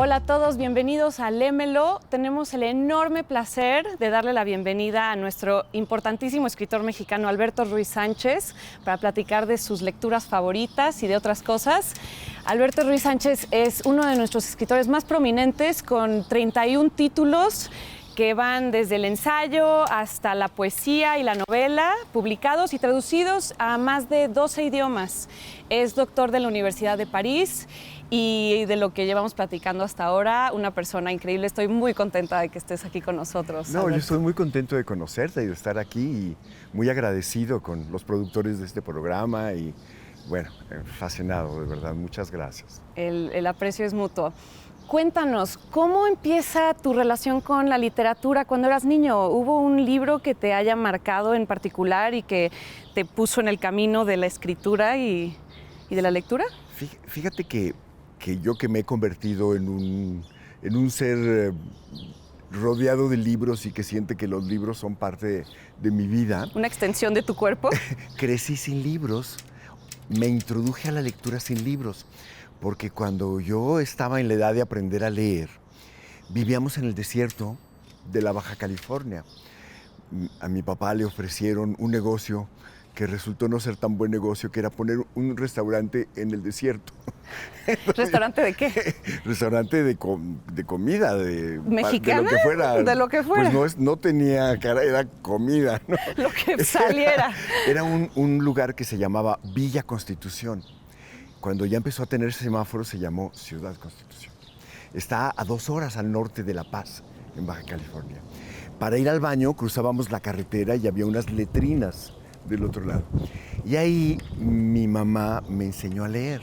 Hola a todos, bienvenidos a Lémelo. Tenemos el enorme placer de darle la bienvenida a nuestro importantísimo escritor mexicano Alberto Ruiz Sánchez para platicar de sus lecturas favoritas y de otras cosas. Alberto Ruiz Sánchez es uno de nuestros escritores más prominentes, con 31 títulos que van desde el ensayo hasta la poesía y la novela, publicados y traducidos a más de 12 idiomas. Es doctor de la Universidad de París y de lo que llevamos platicando hasta ahora, una persona increíble. Estoy muy contenta de que estés aquí con nosotros. No, Alberto. yo estoy muy contento de conocerte y de estar aquí y muy agradecido con los productores de este programa y, bueno, fascinado, de verdad. Muchas gracias. El aprecio es mutuo. Cuéntanos, ¿cómo empieza tu relación con la literatura cuando eras niño? ¿Hubo un libro que te haya marcado en particular y que te puso en el camino de la escritura y de la lectura? Fíjate que yo que me he convertido en un ser rodeado de libros y que siente que los libros son parte de mi vida. ¿Una extensión de tu cuerpo? Crecí sin libros, me introduje a la lectura sin libros, porque cuando yo estaba en la edad de aprender a leer, vivíamos en el desierto de la Baja California. A mi papá le ofrecieron un negocio que resultó no ser tan buen negocio, que era poner un restaurante en el desierto. ¿Restaurante de qué? Restaurante de comida, ¿Mexicana? de lo que fuera. De lo que fuera. Pues no tenía cara, era comida, ¿no? Lo que saliera. Era un lugar que se llamaba Villa Constitución. Cuando ya empezó a tener semáforos se llamó Ciudad Constitución. Está a 2 horas al norte de La Paz, en Baja California. Para ir al baño cruzábamos la carretera y había unas letrinas del otro lado. Y ahí mi mamá me enseñó a leer.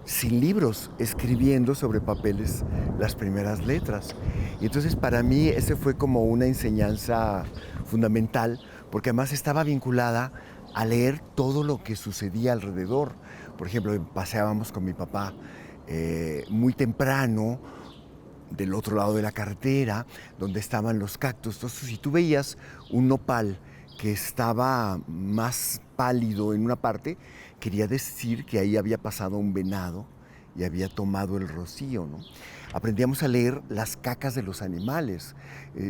Sin libros, escribiendo sobre papeles las primeras letras. Y entonces para mí ese fue como una enseñanza fundamental, porque además estaba vinculada a leer todo lo que sucedía alrededor. Por ejemplo, paseábamos con mi papá muy temprano del otro lado de la carretera, donde estaban los cactus. Entonces, si tú veías un nopal que estaba más pálido en una parte, quería decir que ahí había pasado un venado y había tomado el rocío, ¿no? Aprendíamos a leer las cacas de los animales.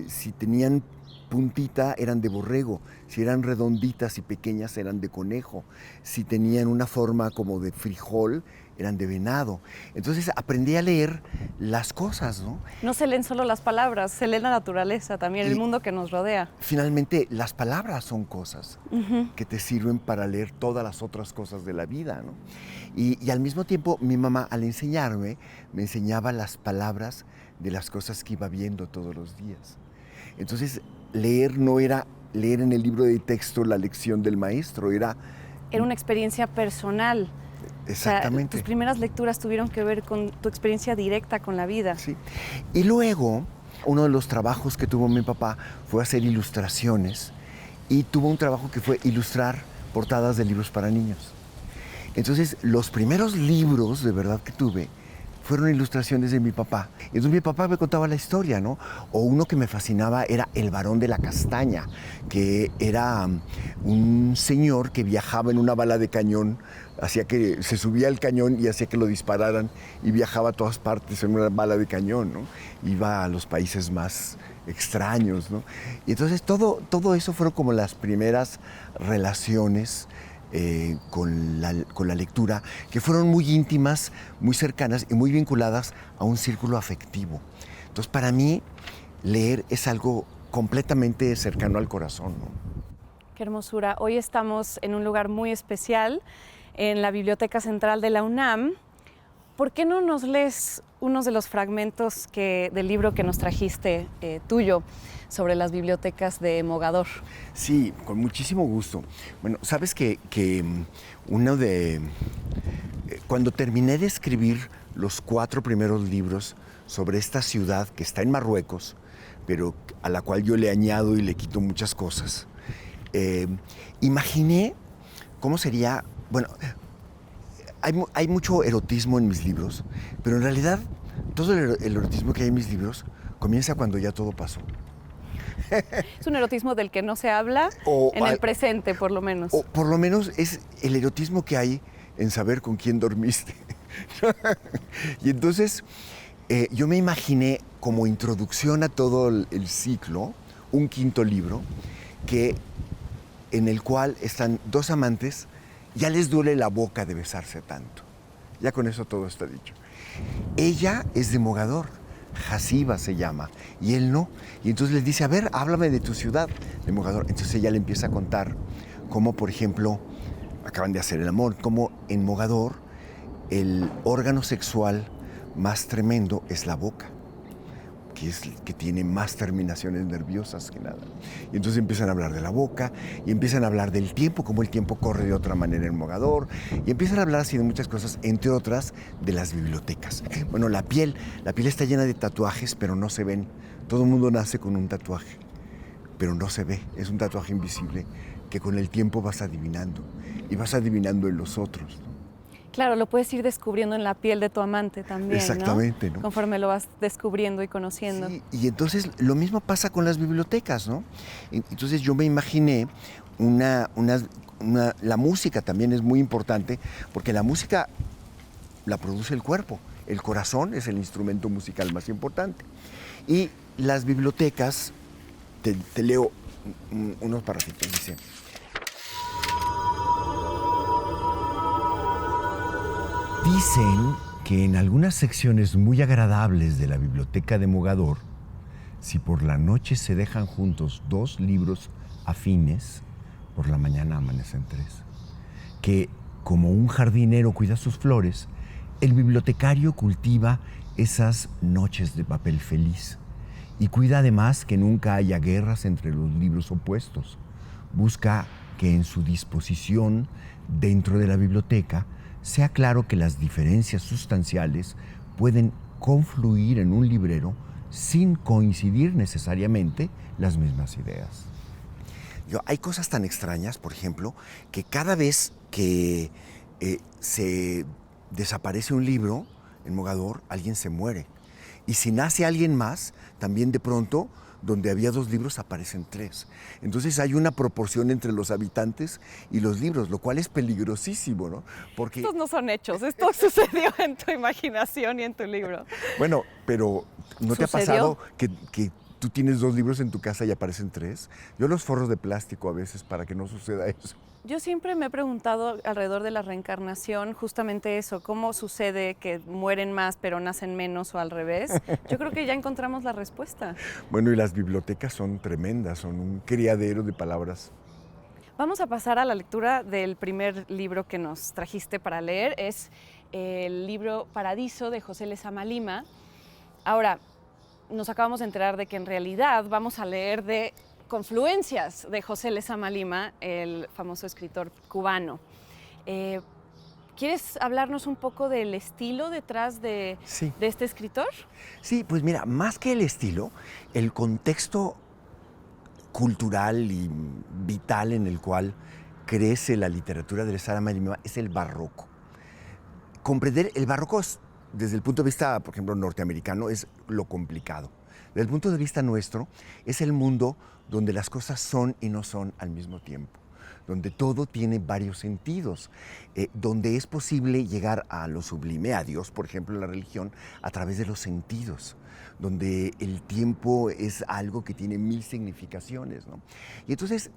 Si tenían puntita eran de borrego, si eran redonditas y pequeñas eran de conejo, si tenían una forma como de frijol eran de venado. Entonces aprendí a leer las cosas, ¿no? No se leen solo las palabras, se lee la naturaleza también, el mundo que nos rodea. Finalmente, las palabras son cosas que te sirven para leer todas las otras cosas de la vida, ¿no? Y al mismo tiempo, mi mamá, al enseñarme, me enseñaba las palabras de las cosas que iba viendo todos los días. Entonces, leer no era leer en el libro de texto la lección del maestro, era una experiencia personal. Exactamente. O sea, tus primeras lecturas tuvieron que ver con tu experiencia directa con la vida. Sí. Y luego, uno de los trabajos que tuvo mi papá fue hacer ilustraciones y tuvo un trabajo que fue ilustrar portadas de libros para niños. Entonces, los primeros libros de verdad que tuve fueron ilustraciones de mi papá. Entonces mi papá me contaba la historia, ¿no? O uno que me fascinaba era El varón de la castaña, que era un señor que viajaba en una bala de cañón, hacía que se subía al cañón y hacía que lo dispararan y viajaba a todas partes en una bala de cañón, ¿no? Iba a los países más extraños, ¿no? Y entonces todo eso fueron como las primeras relaciones con la lectura, que fueron muy íntimas, muy cercanas y muy vinculadas a un círculo afectivo. Entonces, para mí, leer es algo completamente cercano al corazón, ¿no? Qué hermosura. Hoy estamos en un lugar muy especial, en la Biblioteca Central de la UNAM. ¿Por qué no nos lees unos de los fragmentos del libro que nos trajiste tuyo sobre las bibliotecas de Mogador? Sí, con muchísimo gusto. Bueno, sabes que cuando terminé de escribir los 4 primeros libros sobre esta ciudad que está en Marruecos, pero a la cual yo le añado y le quito muchas cosas, imaginé cómo sería, bueno, hay mucho erotismo en mis libros, pero en realidad todo el erotismo que hay en mis libros comienza cuando ya todo pasó. Es un erotismo del que no se habla el presente, por lo menos. O por lo menos es el erotismo que hay en saber con quién dormiste. Y entonces yo me imaginé como introducción a todo el ciclo, un quinto libro, en el cual están dos amantes, ya les duele la boca de besarse tanto. Ya con eso todo está dicho. Ella es de Mogador, Jasiba se llama, y él no. Y entonces les dice, a ver, háblame de tu ciudad, de Mogador. Entonces ella le empieza a contar cómo, por ejemplo, acaban de hacer el amor, cómo en Mogador el órgano sexual más tremendo es la boca, que tiene más terminaciones nerviosas que nada. Y entonces empiezan a hablar de la boca y empiezan a hablar del tiempo, cómo el tiempo corre de otra manera en Mogador, y empiezan a hablar así de muchas cosas, entre otras de las bibliotecas. Bueno, la piel está llena de tatuajes, pero no se ven. Todo el mundo nace con un tatuaje, pero no se ve. Es un tatuaje invisible que con el tiempo vas adivinando, y vas adivinando en los otros. Claro, lo puedes ir descubriendo en la piel de tu amante también, Exactamente, ¿no? Conforme lo vas descubriendo y conociendo. Sí, y entonces lo mismo pasa con las bibliotecas, ¿no? Entonces yo me imaginé la música también es muy importante, porque la música la produce el cuerpo. El corazón es el instrumento musical más importante. Y las bibliotecas, te leo unos parrafitos, dice... Dicen que en algunas secciones muy agradables de la biblioteca de Mogador, si por la noche se dejan juntos dos libros afines, por la mañana amanecen tres. Que como un jardinero cuida sus flores, el bibliotecario cultiva esas noches de papel feliz y cuida además que nunca haya guerras entre los libros opuestos. Busca que en su disposición dentro de la biblioteca sea claro que las diferencias sustanciales pueden confluir en un librero sin coincidir necesariamente las mismas ideas. Hay cosas tan extrañas, por ejemplo, que cada vez que se desaparece un libro en Mogador, alguien se muere. Y si nace alguien más, también de pronto, donde había dos libros, aparecen tres. Entonces hay una proporción entre los habitantes y los libros, lo cual es peligrosísimo, ¿no? Porque... Estos no son hechos, esto sucedió en tu imaginación y en tu libro. Bueno, pero ¿no te ha pasado que tú tienes dos libros en tu casa y aparecen tres? Yo los forro de plástico a veces para que no suceda eso. Yo siempre me he preguntado alrededor de la reencarnación justamente eso, cómo sucede que mueren más pero nacen menos o al revés. Yo creo que ya encontramos la respuesta. Bueno, y las bibliotecas son tremendas, son un criadero de palabras. Vamos a pasar a la lectura del primer libro que nos trajiste para leer. Es el libro Paradiso de José Lezama Lima. Ahora, nos acabamos de enterar de que en realidad vamos a leer de Confluencias de José Lezama Lima, el famoso escritor cubano. ¿Quieres hablarnos un poco del estilo detrás de este escritor? Sí, pues mira, más que el estilo, el contexto cultural y vital en el cual crece la literatura de Lezama Lima es el barroco. Comprender el barroco desde el punto de vista, por ejemplo, norteamericano, es lo complicado. Desde el punto de vista nuestro, es el mundo donde las cosas son y no son al mismo tiempo, donde todo tiene varios sentidos, donde es posible llegar a lo sublime, a Dios, por ejemplo, la religión, a través de los sentidos, donde el tiempo es algo que tiene mil significaciones, ¿no? Y entonces,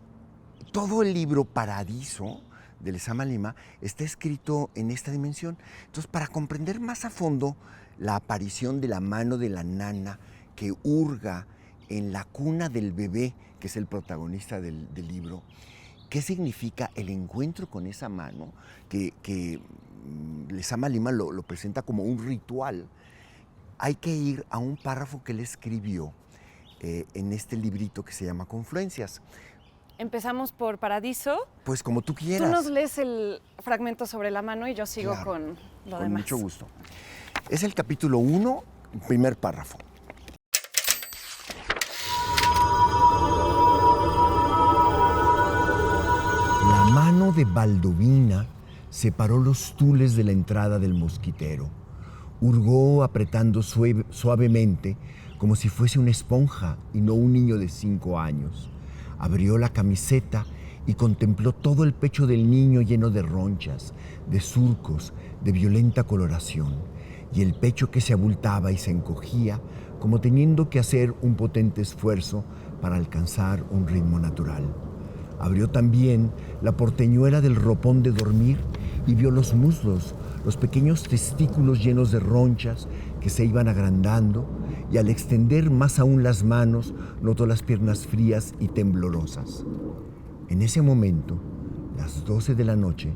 todo el libro Paradiso de Lezama Lima está escrito en esta dimensión. Entonces, para comprender más a fondo la aparición de la mano de la nana que hurga en la cuna del bebé, que es el protagonista del libro, ¿qué significa el encuentro con esa mano? Que Lezama Lima lo presenta como un ritual. Hay que ir a un párrafo que él escribió en este librito que se llama Confluencias. Empezamos por Paradiso. Pues como tú quieras. Tú nos lees el fragmento sobre la mano y yo sigo con lo demás. Con mucho gusto. Es el capítulo 1, primer párrafo. La mano de Baldovina separó los tules de la entrada del mosquitero. Hurgó apretando suavemente como si fuese una esponja y no un niño de 5 años. Abrió la camiseta y contempló todo el pecho del niño lleno de ronchas, de surcos, de violenta coloración, y el pecho que se abultaba y se encogía como teniendo que hacer un potente esfuerzo para alcanzar un ritmo natural. Abrió también la porteñuela del ropón de dormir y vio los muslos, los pequeños testículos llenos de ronchas que se iban agrandando, y al extender más aún las manos notó las piernas frías y temblorosas. En ese momento, las 12 de la noche,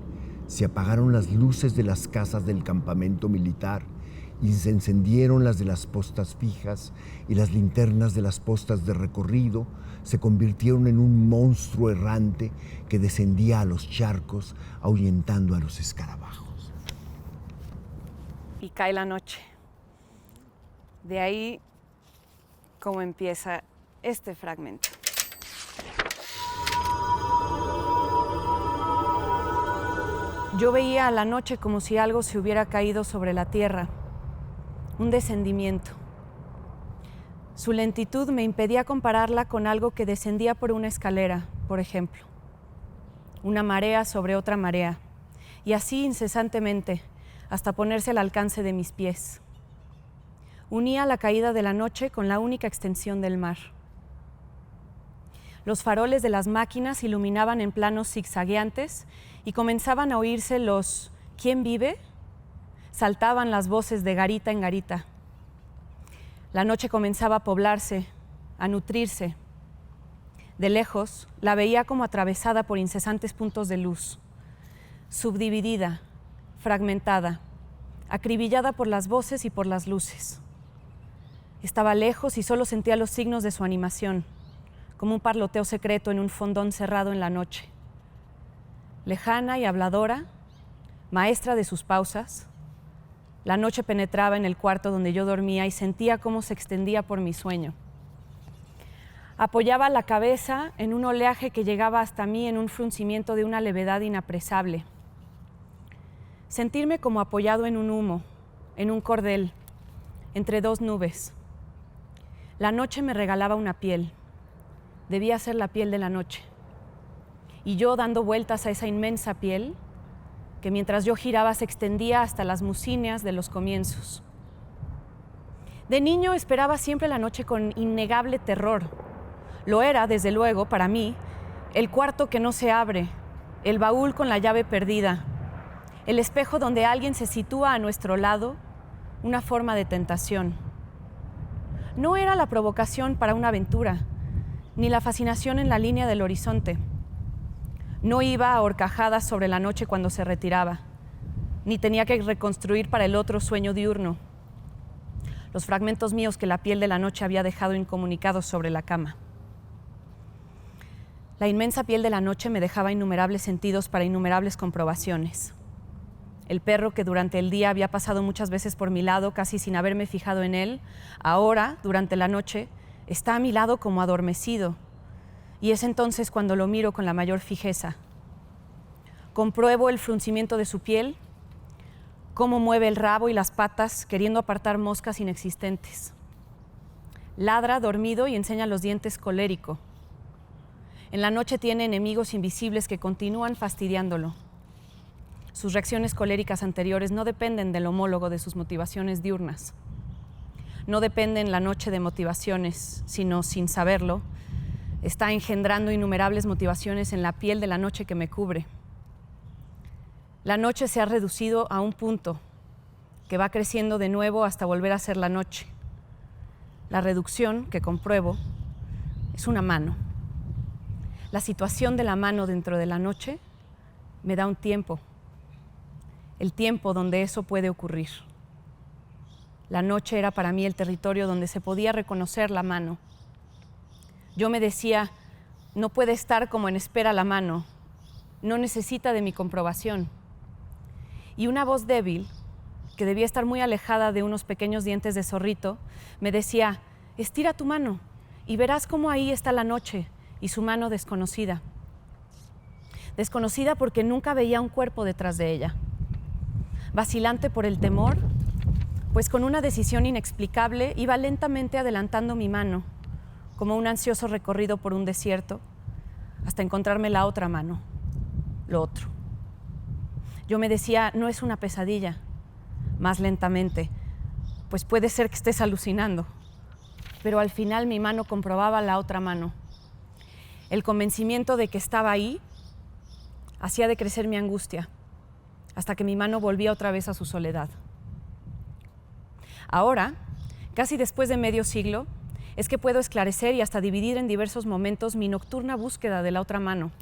se apagaron las luces de las casas del campamento militar y se encendieron las de las postas fijas, y las linternas de las postas de recorrido se convirtieron en un monstruo errante que descendía a los charcos ahuyentando a los escarabajos. Y cae la noche. De ahí como empieza este fragmento. Yo veía a la noche como si algo se hubiera caído sobre la tierra, un descendimiento. Su lentitud me impedía compararla con algo que descendía por una escalera, por ejemplo. Una marea sobre otra marea, y así incesantemente, hasta ponerse al alcance de mis pies. Unía la caída de la noche con la única extensión del mar. Los faroles de las máquinas iluminaban en planos zigzagueantes y comenzaban a oírse los ¿quién vive? Saltaban las voces de garita en garita. La noche comenzaba a poblarse, a nutrirse. De lejos, la veía como atravesada por incesantes puntos de luz, subdividida, fragmentada, acribillada por las voces y por las luces. Estaba lejos y solo sentía los signos de su animación, como un parloteo secreto en un fondón cerrado en la noche. Lejana y habladora, maestra de sus pausas, la noche penetraba en el cuarto donde yo dormía y sentía cómo se extendía por mi sueño. Apoyaba la cabeza en un oleaje que llegaba hasta mí en un fruncimiento de una levedad inapresable. Sentirme como apoyado en un humo, en un cordel, entre dos nubes. La noche me regalaba una piel. Debía ser la piel de la noche. Y yo dando vueltas a esa inmensa piel, que mientras yo giraba se extendía hasta las mucíneas de los comienzos. De niño esperaba siempre la noche con innegable terror. Lo era, desde luego, para mí, el cuarto que no se abre, el baúl con la llave perdida, el espejo donde alguien se sitúa a nuestro lado, una forma de tentación. No era la provocación para una aventura, ni la fascinación en la línea del horizonte. No iba a horcajadas sobre la noche cuando se retiraba, ni tenía que reconstruir para el otro sueño diurno los fragmentos míos que la piel de la noche había dejado incomunicados sobre la cama. La inmensa piel de la noche me dejaba innumerables sentidos para innumerables comprobaciones. El perro que durante el día había pasado muchas veces por mi lado casi sin haberme fijado en él, ahora, durante la noche, está a mi lado como adormecido, y es entonces cuando lo miro con la mayor fijeza. Compruebo el fruncimiento de su piel, cómo mueve el rabo y las patas queriendo apartar moscas inexistentes. Ladra dormido y enseña los dientes colérico. En la noche tiene enemigos invisibles que continúan fastidiándolo. Sus reacciones coléricas anteriores no dependen del homólogo de sus motivaciones diurnas. No dependen la noche de motivaciones, sino, sin saberlo, está engendrando innumerables motivaciones en la piel de la noche que me cubre. La noche se ha reducido a un punto que va creciendo de nuevo hasta volver a ser la noche. La reducción, que compruebo, es una mano. La situación de la mano dentro de la noche me da un tiempo, el tiempo donde eso puede ocurrir. La noche era para mí el territorio donde se podía reconocer la mano. Yo me decía, no puede estar como en espera la mano, no necesita de mi comprobación. Y una voz débil, que debía estar muy alejada de unos pequeños dientes de zorrito, me decía, estira tu mano y verás cómo ahí está la noche y su mano desconocida. Desconocida porque nunca veía un cuerpo detrás de ella. Vacilante por el temor, pues con una decisión inexplicable iba lentamente adelantando mi mano, como un ansioso recorrido por un desierto, hasta encontrarme la otra mano, lo otro. Yo me decía, no es una pesadilla, más lentamente, pues puede ser que estés alucinando. Pero al final mi mano comprobaba la otra mano. El convencimiento de que estaba ahí hacía decrecer mi angustia, hasta que mi mano volvía otra vez a su soledad. Ahora, casi después de medio siglo, es que puedo esclarecer y hasta dividir en diversos momentos mi nocturna búsqueda de la otra mano.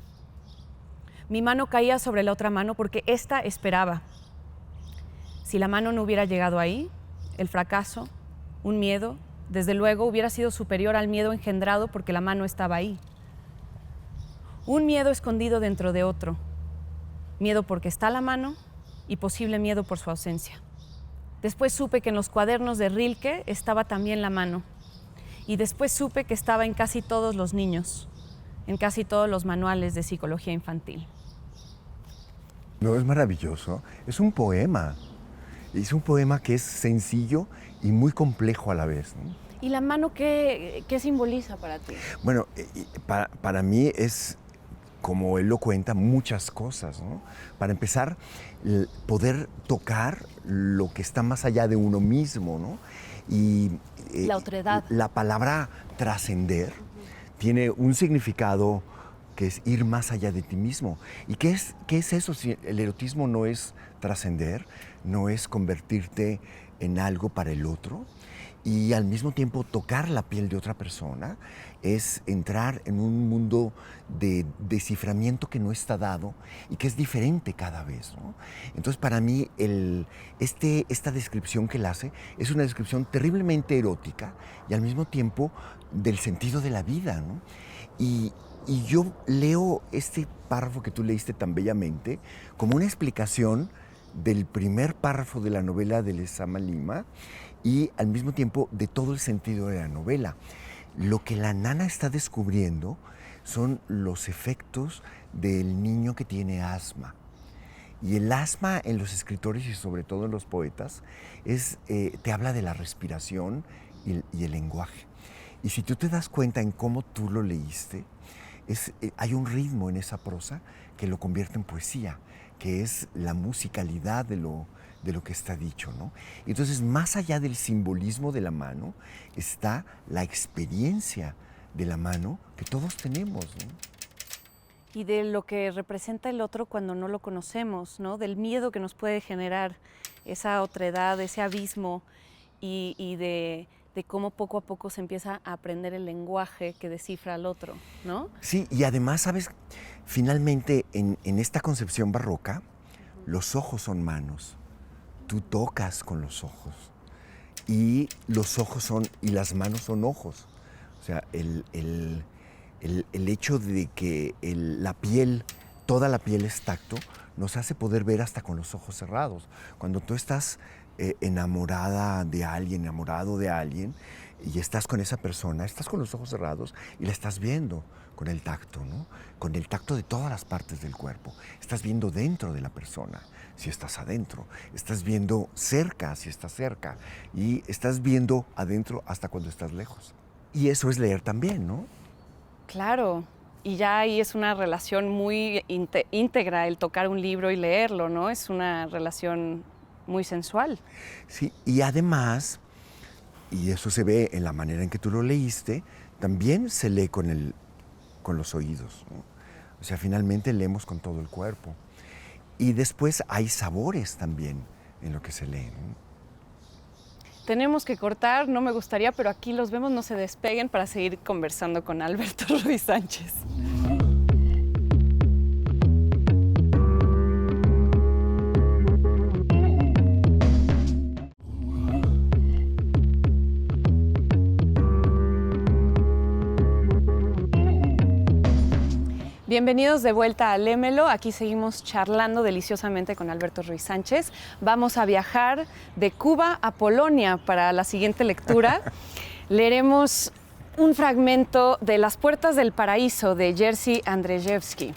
Mi mano caía sobre la otra mano porque ésta esperaba. Si la mano no hubiera llegado ahí, el fracaso, un miedo, desde luego hubiera sido superior al miedo engendrado porque la mano estaba ahí. Un miedo escondido dentro de otro. Miedo porque está la mano y posible miedo por su ausencia. Después supe que en los cuadernos de Rilke estaba también la mano. Y después supe que estaba en casi todos los niños, en casi todos los manuales de psicología infantil. No, es maravilloso. Es un poema. Es un poema que es sencillo y muy complejo a la vez, ¿no? ¿Y la mano qué simboliza para ti? Bueno, para mí es, como él lo cuenta, muchas cosas, ¿no? Para empezar, poder tocar lo que está más allá de uno mismo, ¿no? Y la otredad. La palabra trascender tiene un significado que es ir más allá de ti mismo. ¿Y qué es eso? Si el erotismo no es trascender, no es convertirte en algo para el otro, y al mismo tiempo tocar la piel de otra persona es entrar en un mundo de desciframiento que no está dado y que es diferente cada vez, ¿no? Entonces, para mí, esta descripción que él hace es una descripción terriblemente erótica y al mismo tiempo del sentido de la vida, ¿no? Y yo leo este párrafo que tú leíste tan bellamente como una explicación del primer párrafo de la novela de Lezama Lima y al mismo tiempo de todo el sentido de la novela. Lo que la nana está descubriendo son los efectos del niño que tiene asma. Y el asma en los escritores y sobre todo en los poetas te habla de la respiración y el lenguaje. Y si tú te das cuenta en cómo tú lo leíste, hay un ritmo en esa prosa que lo convierte en poesía, que es la musicalidad de lo que está dicho, ¿no? Entonces, más allá del simbolismo de la mano, está la experiencia de la mano que todos tenemos, ¿no? Y de lo que representa el otro cuando no lo conocemos, ¿no? Del miedo que nos puede generar esa otredad, ese abismo, y de cómo poco a poco se empieza a aprender el lenguaje que descifra al otro, ¿no? Sí, y además, ¿sabes? Finalmente, en esta concepción barroca, los ojos son manos. Tú tocas con los ojos y los ojos y las manos son ojos. O sea, el hecho de que la piel, toda la piel es tacto, nos hace poder ver hasta con los ojos cerrados. Cuando tú estás enamorada de alguien, enamorado de alguien, y estás con esa persona, estás con los ojos cerrados y la estás viendo con el tacto, ¿no? Con el tacto de todas las partes del cuerpo. Estás viendo dentro de la persona, si estás adentro. Estás viendo cerca, si estás cerca. Y estás viendo adentro hasta cuando estás lejos. Y eso es leer también, ¿no? Claro. Y ya ahí es una relación muy íntegra el tocar un libro y leerlo, ¿no? Es una relación muy sensual. Sí, y además, y eso se ve en la manera en que tú lo leíste, también se lee con los oídos, ¿no? O sea, finalmente leemos con todo el cuerpo. Y después hay sabores también en lo que se lee, ¿no? Tenemos que cortar, no me gustaría, pero aquí los vemos, no se despeguen para seguir conversando con Alberto Ruiz Sánchez. Bienvenidos de vuelta a Lémelo. Aquí seguimos charlando deliciosamente con Alberto Ruiz Sánchez. Vamos a viajar de Cuba a Polonia para la siguiente lectura. Leeremos un fragmento de Las puertas del paraíso de Jerzy Andrzejewski.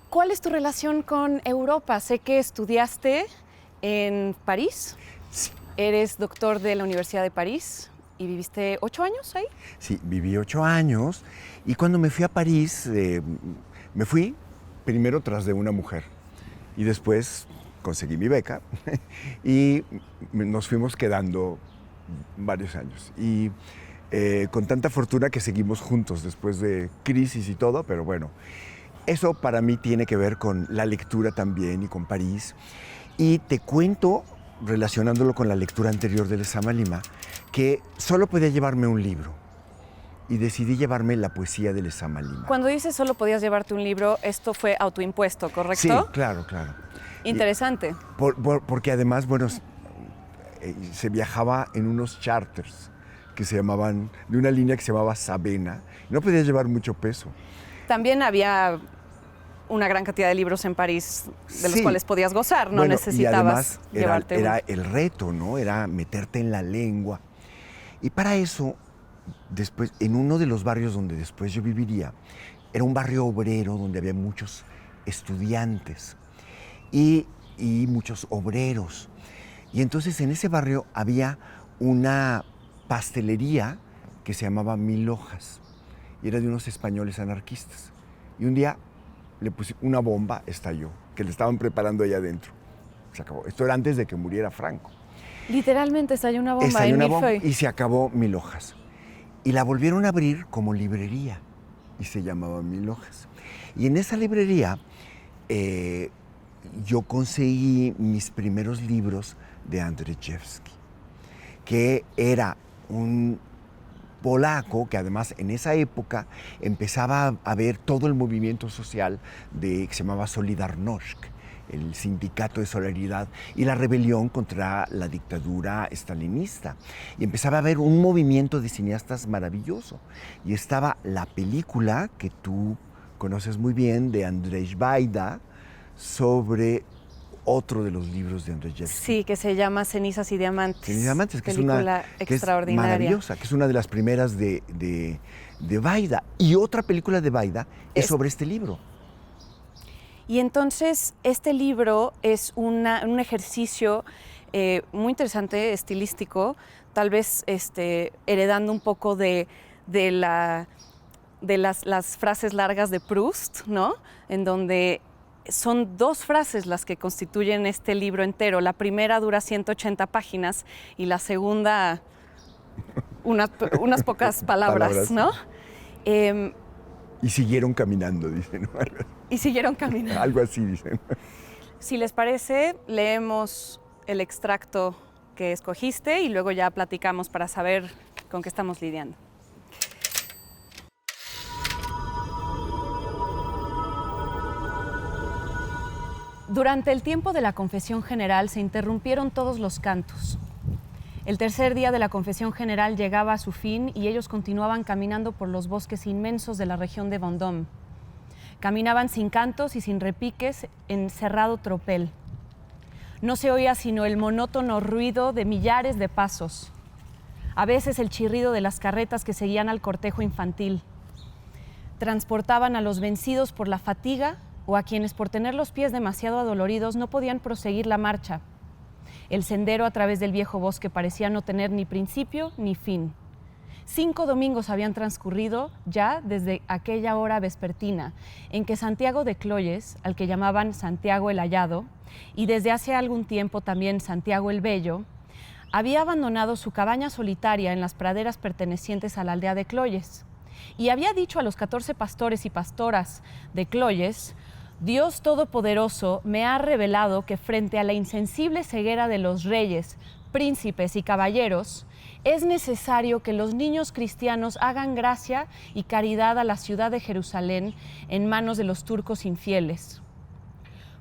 ¿Cuál es tu relación con Europa? Sé que estudiaste en París. Sí. Eres doctor de la Universidad de París y viviste 8 años ahí. Sí, viví 8 años y cuando me fui a París, me fui primero tras de una mujer y después conseguí mi beca y nos fuimos quedando varios años. Y con tanta fortuna que seguimos juntos después de crisis y todo, pero bueno, eso para mí tiene que ver con la lectura también y con París. Y te cuento, relacionándolo con la lectura anterior de Lezama Lima, que solo podía llevarme un libro y decidí llevarme la poesía de Lezama Lima. Cuando dices solo podías llevarte un libro, esto fue autoimpuesto, ¿correcto? Sí, claro, claro. Interesante. Porque además, bueno, se viajaba en unos charters que se llamaban, de una línea que se llamaba Sabena. No podía llevar mucho peso. También había una gran cantidad de libros en París de los cuales podías gozar, no bueno, necesitabas y además llevarte era el reto, ¿no? Era meterte en la lengua. Y para eso, después, en uno de los barrios donde después yo viviría, era un barrio obrero donde había muchos estudiantes y muchos obreros. Y entonces en ese barrio había una pastelería que se llamaba Mil Hojas y era de unos españoles anarquistas. Y un día le puse una bomba, estalló, que le estaban preparando allá adentro. Se acabó. Esto era antes de que muriera Franco. Literalmente estalló una bomba. Estalló una bomba y se acabó Mil Hojas. Y la volvieron a abrir como librería y se llamaba Mil Hojas. Y en esa librería yo conseguí mis primeros libros de Andrzejewski, que era un polaco que además en esa época empezaba a ver todo el movimiento social que se llamaba Solidarność, el sindicato de solidaridad y la rebelión contra la dictadura estalinista. Y empezaba a haber un movimiento de cineastas maravilloso. Y estaba la película que tú conoces muy bien de Andrzej Wajda sobre otro de los libros de Andrzejewski. Sí, que se llama Cenizas y Diamantes. Cenizas y Diamantes, que película extraordinaria. Es maravillosa, que es una de las primeras de Wajda. Y otra película de Wajda es sobre este libro. Y entonces este libro es un ejercicio muy interesante, estilístico, tal vez heredando un poco de las frases largas de Proust, ¿no? En donde son 2 frases las que constituyen este libro entero. La primera dura 180 páginas y la segunda unas pocas palabras, ¿no? Y siguieron caminando, dicen. Y siguieron caminando. Algo así, dicen. Si les parece, leemos el extracto que escogiste y luego ya platicamos para saber con qué estamos lidiando. Durante el tiempo de la confesión general se interrumpieron todos los cantos. El tercer día de la confesión general llegaba a su fin y ellos continuaban caminando por los bosques inmensos de la región de Vendôme. Caminaban sin cantos y sin repiques en cerrado tropel. No se oía sino el monótono ruido de millares de pasos. A veces el chirrido de las carretas que seguían al cortejo infantil. Transportaban a los vencidos por la fatiga o a quienes por tener los pies demasiado adoloridos no podían proseguir la marcha. El sendero a través del viejo bosque parecía no tener ni principio ni fin. 5 domingos habían transcurrido ya desde aquella hora vespertina en que Santiago de Cloyes, al que llamaban Santiago el Hallado, y desde hace algún tiempo también Santiago el Bello, había abandonado su cabaña solitaria en las praderas pertenecientes a la aldea de Cloyes y había dicho a los 14 pastores y pastoras de Cloyes: Dios Todopoderoso me ha revelado que frente a la insensible ceguera de los reyes, príncipes y caballeros, es necesario que los niños cristianos hagan gracia y caridad a la ciudad de Jerusalén en manos de los turcos infieles.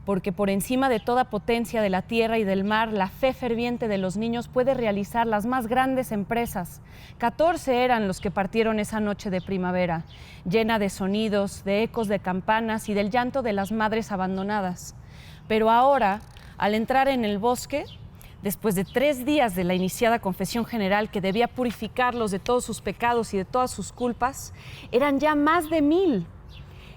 Porque por encima de toda potencia de la tierra y del mar, la fe ferviente de los niños puede realizar las más grandes empresas. 14 eran los que partieron esa noche de primavera, llena de sonidos, de ecos de campanas y del llanto de las madres abandonadas. Pero ahora, al entrar en el bosque, después de 3 días de la iniciada confesión general que debía purificarlos de todos sus pecados y de todas sus culpas, eran ya más de 1000.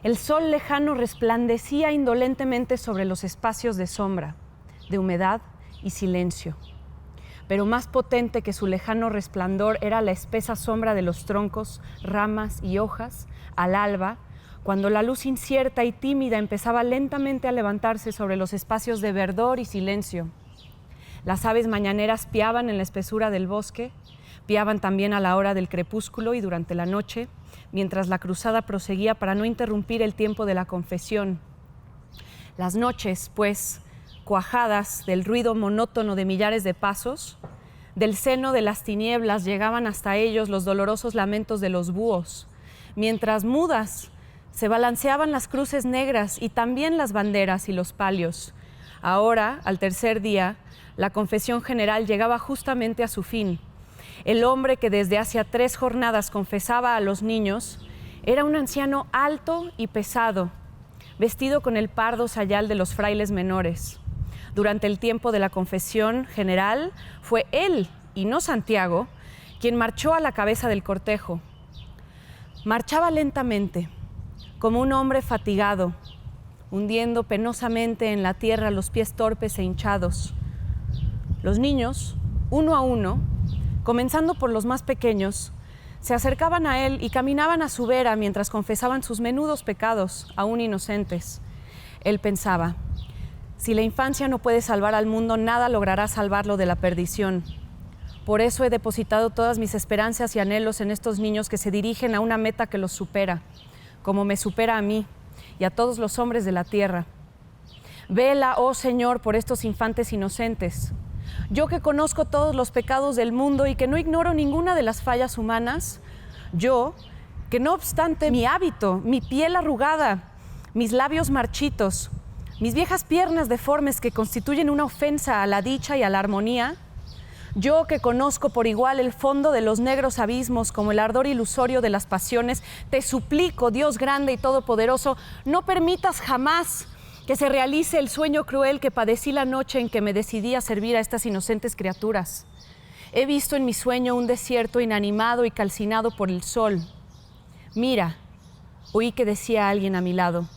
El sol lejano resplandecía indolentemente sobre los espacios de sombra, de humedad y silencio. pero más potente que su lejano resplandor era la espesa sombra de los troncos, ramas y hojas, al alba, cuando la luz incierta y tímida empezaba lentamente a levantarse sobre los espacios de verdor y silencio. Las aves mañaneras piaban en la espesura del bosque, piaban también a la hora del crepúsculo y durante la noche, mientras la cruzada proseguía para no interrumpir el tiempo de la confesión. Las noches, pues, cuajadas del ruido monótono de millares de pasos, del seno de las tinieblas llegaban hasta ellos los dolorosos lamentos de los búhos, mientras mudas se balanceaban las cruces negras y también las banderas y los palios. Ahora, al tercer día, la confesión general llegaba justamente a su fin. El hombre que desde hacía 3 jornadas confesaba a los niños era un anciano alto y pesado, vestido con el pardo sayal de los frailes menores. Durante el tiempo de la confesión general, fue él, y no Santiago, quien marchó a la cabeza del cortejo. Marchaba lentamente, como un hombre fatigado, hundiendo penosamente en la tierra los pies torpes e hinchados. Los niños, uno a uno, comenzando por los más pequeños, se acercaban a él y caminaban a su vera mientras confesaban sus menudos pecados, aún inocentes. Él pensaba: si la infancia no puede salvar al mundo, nada logrará salvarlo de la perdición. Por eso he depositado todas mis esperanzas y anhelos en estos niños que se dirigen a una meta que los supera, como me supera a mí y a todos los hombres de la tierra. Vela, oh Señor, por estos infantes inocentes. Yo que conozco todos los pecados del mundo y que no ignoro ninguna de las fallas humanas, yo, que no obstante mi hábito, mi piel arrugada, mis labios marchitos, mis viejas piernas deformes que constituyen una ofensa a la dicha y a la armonía, yo que conozco por igual el fondo de los negros abismos como el ardor ilusorio de las pasiones, te suplico, Dios grande y todopoderoso, no permitas jamás que se realice el sueño cruel que padecí la noche en que me decidí a servir a estas inocentes criaturas. He visto en mi sueño un desierto inanimado y calcinado por el sol. Mira, oí que decía alguien a mi lado: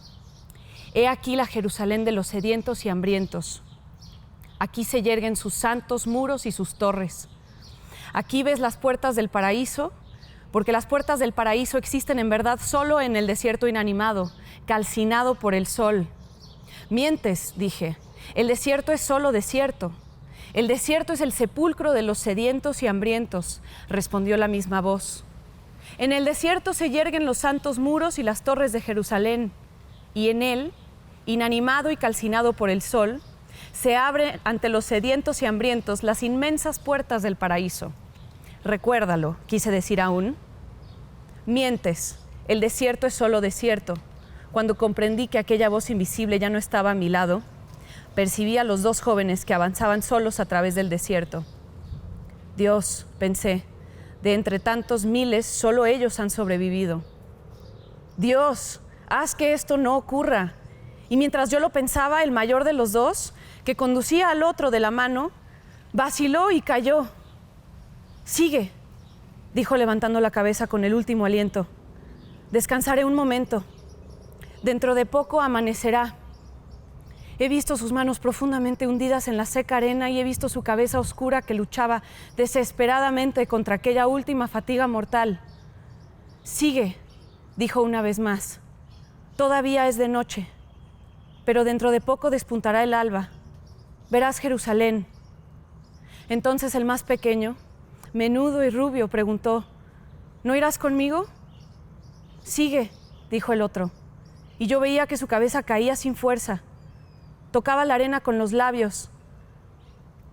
he aquí la Jerusalén de los sedientos y hambrientos. Aquí se yerguen sus santos muros y sus torres. Aquí ves las puertas del paraíso, porque las puertas del paraíso existen en verdad solo en el desierto inanimado, calcinado por el sol. Mientes, dije, el desierto es solo desierto. El desierto es el sepulcro de los sedientos y hambrientos, respondió la misma voz. En el desierto se yerguen los santos muros y las torres de Jerusalén, y en él, inanimado y calcinado por el sol, se abren ante los sedientos y hambrientos las inmensas puertas del paraíso. Recuérdalo, quise decir aún. Mientes, el desierto es solo desierto. Cuando comprendí que aquella voz invisible ya no estaba a mi lado, percibí a los 2 jóvenes que avanzaban solos a través del desierto. Dios, pensé, de entre tantos miles, solo ellos han sobrevivido. Dios, haz que esto no ocurra. Y mientras yo lo pensaba, el mayor de los 2, que conducía al otro de la mano, vaciló y cayó. Sigue, dijo levantando la cabeza con el último aliento. Descansaré un momento. Dentro de poco amanecerá. He visto sus manos profundamente hundidas en la seca arena y he visto su cabeza oscura que luchaba desesperadamente contra aquella última fatiga mortal. Sigue, dijo una vez más. Todavía es de noche, pero dentro de poco despuntará el alba. Verás Jerusalén. Entonces el más pequeño, menudo y rubio, preguntó: ¿no irás conmigo? Sigue, dijo el otro. Y yo veía que su cabeza caía sin fuerza. Tocaba la arena con los labios.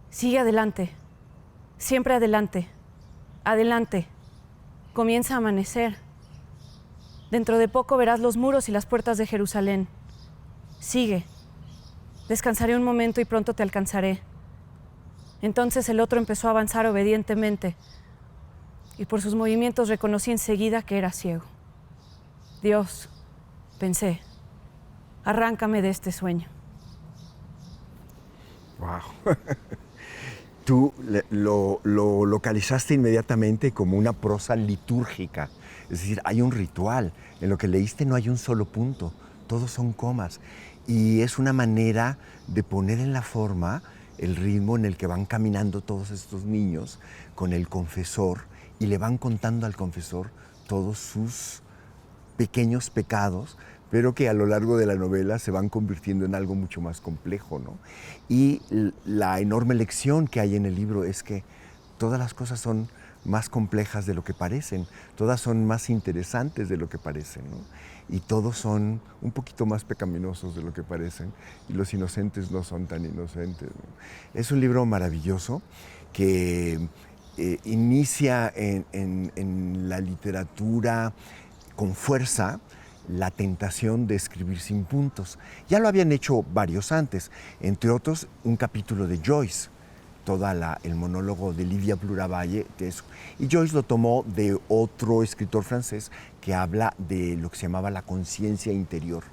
Sigue adelante, siempre adelante, adelante. Comienza a amanecer. Dentro de poco verás los muros y las puertas de Jerusalén. Sigue. Descansaré un momento y pronto te alcanzaré. Entonces el otro empezó a avanzar obedientemente y por sus movimientos reconocí enseguida que era ciego. Dios, pensé, arráncame de este sueño. Wow. Tú lo localizaste inmediatamente como una prosa litúrgica. Es decir, hay un ritual. En lo que leíste no hay un solo punto. Todos son comas. Y es una manera de poner en la forma el ritmo en el que van caminando todos estos niños con el confesor y le van contando al confesor todos sus pequeños pecados, pero que a lo largo de la novela se van convirtiendo en algo mucho más complejo, ¿no? Y la enorme lección que hay en el libro es que todas las cosas son más complejas de lo que parecen, todas son más interesantes de lo que parecen, ¿no? Y todos son un poquito más pecaminosos de lo que parecen, y los inocentes no son tan inocentes, ¿no? Es un libro maravilloso que inicia en la literatura con fuerza la tentación de escribir sin puntos. Ya lo habían hecho varios antes, entre otros un capítulo de Joyce, el monólogo de Livia Pluravalle de eso. Y Joyce lo tomó de otro escritor francés que habla de lo que se llamaba la conciencia interior.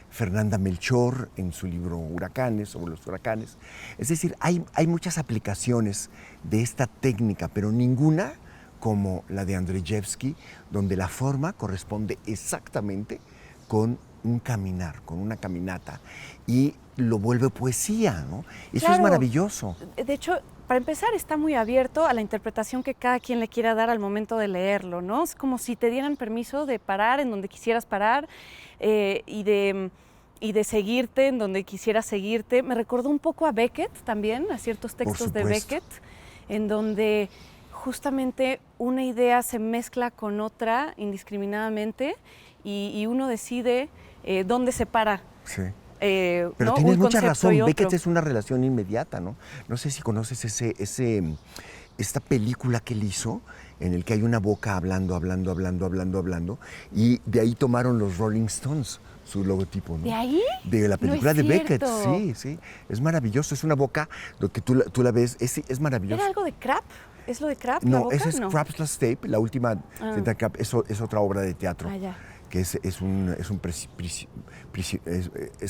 Fernanda Melchor en su libro Huracanes, sobre los huracanes. Es decir, hay muchas aplicaciones de esta técnica, pero ninguna como la de Andrzejewski, donde la forma corresponde exactamente con un caminar, con una caminata, y lo vuelve poesía, ¿no? Eso Claro. es maravilloso. De hecho, para empezar, está muy abierto a la interpretación que cada quien le quiera dar al momento de leerlo, ¿no? Es como si te dieran permiso de parar en donde quisieras parar y de seguirte en donde quisieras seguirte. Me recordó un poco a Beckett también, a ciertos textos de Beckett, en donde justamente una idea se mezcla con otra indiscriminadamente y uno decide dónde se para. Sí. Pero Pero tienes mucha razón, Beckett es una relación inmediata, ¿no? No sé si conoces esta película que él hizo, en el que hay una boca hablando, y de ahí tomaron los Rolling Stones su logotipo, ¿no? ¿De ahí? De la película No es de Beckett, cierto. sí, es maravilloso, es una boca, lo que tú la ves, es maravilloso. ¿Era algo de Crap? ¿Es lo de Crap? ¿La No, boca? ese es No. Crab's Last Tape, la última cinta de Crab, es otra obra de teatro. Ah, ya. Que es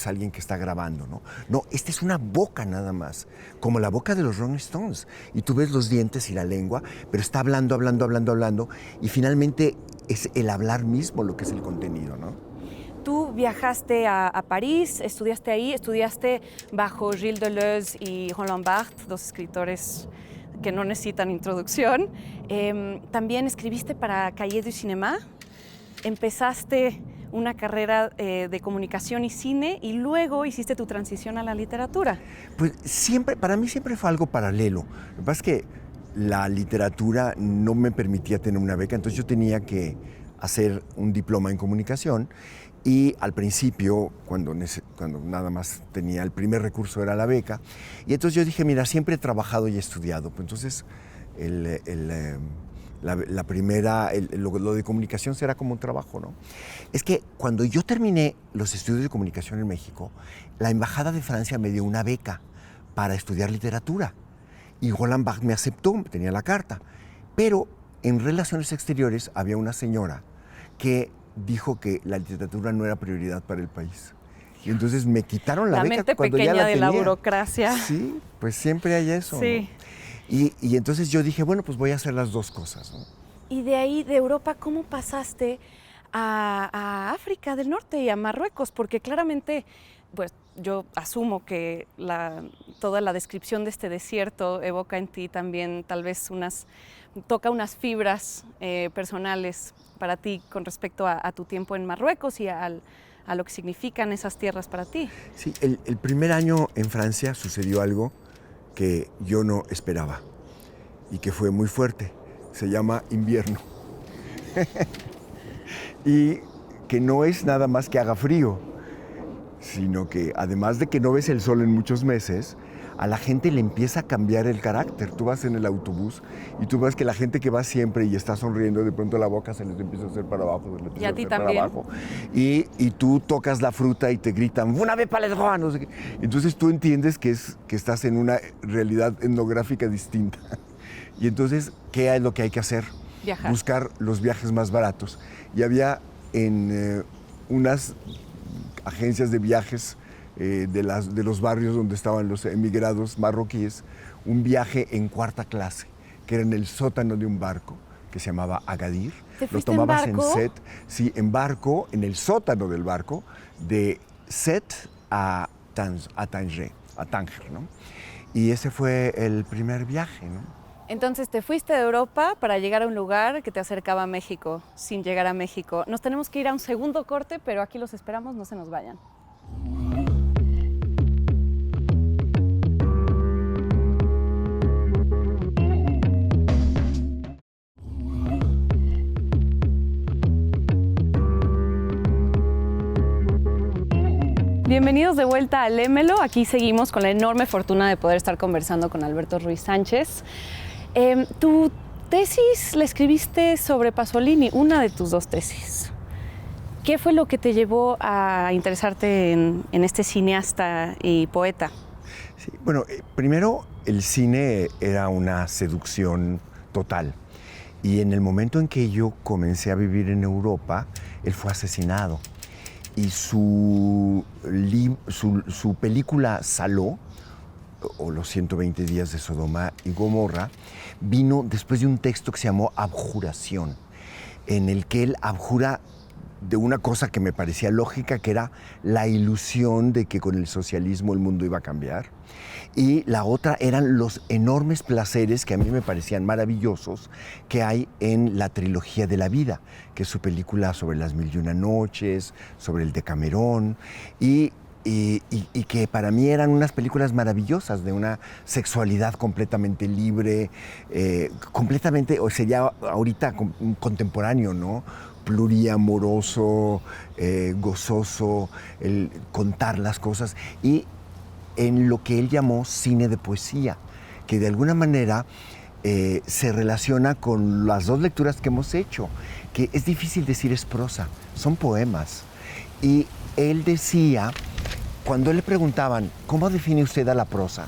alguien que está grabando, ¿no? No, esta es una boca nada más, como la boca de los Rolling Stones. Y tú ves los dientes y la lengua, pero está hablando, y finalmente es el hablar mismo lo que es el contenido, ¿no? Tú viajaste a París, estudiaste bajo Gilles Deleuze y Roland Barthes, dos escritores que no necesitan introducción. También escribiste para Cahiers du Cinéma. Empezaste una carrera de comunicación y cine y luego hiciste tu transición a la literatura. Pues para mí siempre fue algo paralelo. Lo que pasa es que la literatura no me permitía tener una beca, entonces yo tenía que hacer un diploma en comunicación y al principio, cuando nada más tenía el primer recurso era la beca, y entonces yo dije, mira, siempre he trabajado y estudiado, pues entonces lo de comunicación será como un trabajo, ¿no? Es que cuando yo terminé los estudios de comunicación en México, la Embajada de Francia me dio una beca para estudiar literatura y Roland Barthes me aceptó, tenía la carta, pero en Relaciones Exteriores había una señora que dijo que la literatura no era prioridad para el país. Y entonces me quitaron la beca mente cuando ya la pequeña de tenía. la burocracia. Sí, pues siempre hay eso, Sí. ¿no? Y entonces yo dije, bueno, pues voy a hacer las dos cosas, ¿no? Y de ahí, de Europa, ¿cómo pasaste a África del Norte y a Marruecos? Porque claramente, pues yo asumo que toda la descripción de este desierto evoca en ti también tal vez toca unas fibras personales para ti con respecto a tu tiempo en Marruecos y a lo que significan esas tierras para ti. Sí, el primer año en Francia sucedió algo que yo no esperaba y que fue muy fuerte. Se llama invierno. Y que no es nada más que haga frío, sino que además de que no ves el sol en muchos meses, a la gente le empieza a cambiar el carácter. Tú vas en el autobús y tú ves que la gente que va siempre y está sonriendo, de pronto la boca se les empieza a hacer para abajo, se les empieza Y a a ti hacer para también. abajo. Y tú tocas la fruta y te gritan, una vez para el no sé qué. Entonces tú entiendes que estás en una realidad etnográfica distinta. Y entonces, ¿qué es lo que hay que hacer? Viajar. Buscar los viajes más baratos. Y había en unas agencias de viajes de los barrios donde estaban los emigrados marroquíes, un viaje en cuarta clase, que era en el sótano de un barco que se llamaba Agadir. ¿Te Lo fuiste en tomabas barco? Sète, sí, en barco, en el sótano del barco, de Sète a Tánger, ¿no? Y ese fue el primer viaje, ¿no? Entonces te fuiste de Europa para llegar a un lugar que te acercaba a México, sin llegar a México. Nos tenemos que ir a un segundo corte, pero aquí los esperamos, no se nos vayan. Bienvenidos de vuelta a Lémelo. Aquí seguimos con la enorme fortuna de poder estar conversando con Alberto Ruiz Sánchez. Tu tesis la escribiste sobre Pasolini, una de tus dos tesis. ¿Qué fue lo que te llevó a interesarte en este cineasta y poeta? Sí, bueno, primero el cine era una seducción total. Y en el momento en que yo comencé a vivir en Europa, él fue asesinado. Y su película Saló, o Los 120 días de Sodoma y Gomorra, vino después de un texto que se llamó Abjuración, en el que él abjura de una cosa que me parecía lógica, que era la ilusión de que con el socialismo el mundo iba a cambiar. Y la otra eran los enormes placeres que a mí me parecían maravillosos que hay en la trilogía de la vida, que es su película sobre las 1001 noches, sobre el Decamerón, y que para mí eran unas películas maravillosas de una sexualidad completamente libre, completamente, o sería ahorita contemporáneo, ¿no? Pluriamoroso, gozoso, el contar las cosas, y en lo que él llamó cine de poesía, que de alguna manera se relaciona con las dos lecturas que hemos hecho, que es difícil decir es prosa, son poemas. Y él decía, cuando le preguntaban, ¿cómo define usted a la prosa?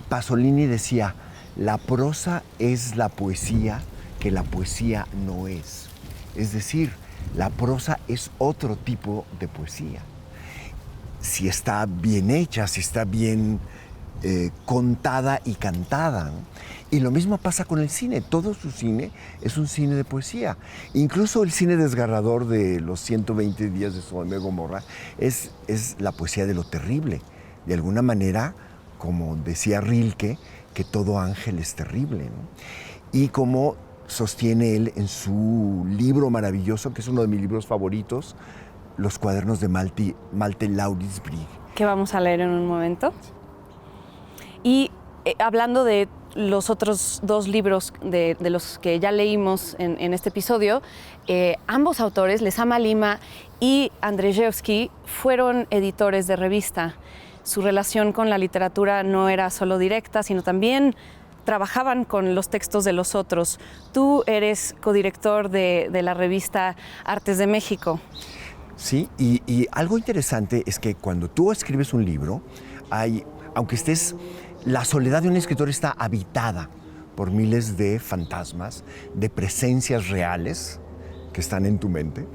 Pasolini decía, la prosa es la poesía que la poesía no es. Es decir, la prosa es otro tipo de poesía. Si está bien hecha, si está bien contada y cantada, ¿no? Y lo mismo pasa con el cine. Todo su cine es un cine de poesía. Incluso el cine desgarrador de Los 120 días de Sodoma y Gomorra es la poesía de lo terrible. De alguna manera, como decía Rilke, que todo ángel es terrible, ¿no? Y como sostiene él en su libro maravilloso, que es uno de mis libros favoritos, Los cuadernos de Malte Laurisbreg. Que vamos a leer en un momento. Y hablando de los otros dos libros de los que ya leímos en este episodio, ambos autores, Lezama Lima y Andrzejewski, fueron editores de revista. Su relación con la literatura no era solo directa, sino también trabajaban con los textos de los otros. Tú eres codirector de la revista Artes de México. Sí, y algo interesante es que cuando tú escribes un libro, aunque la soledad de un escritor está habitada por miles de fantasmas, de presencias reales que están en tu mente,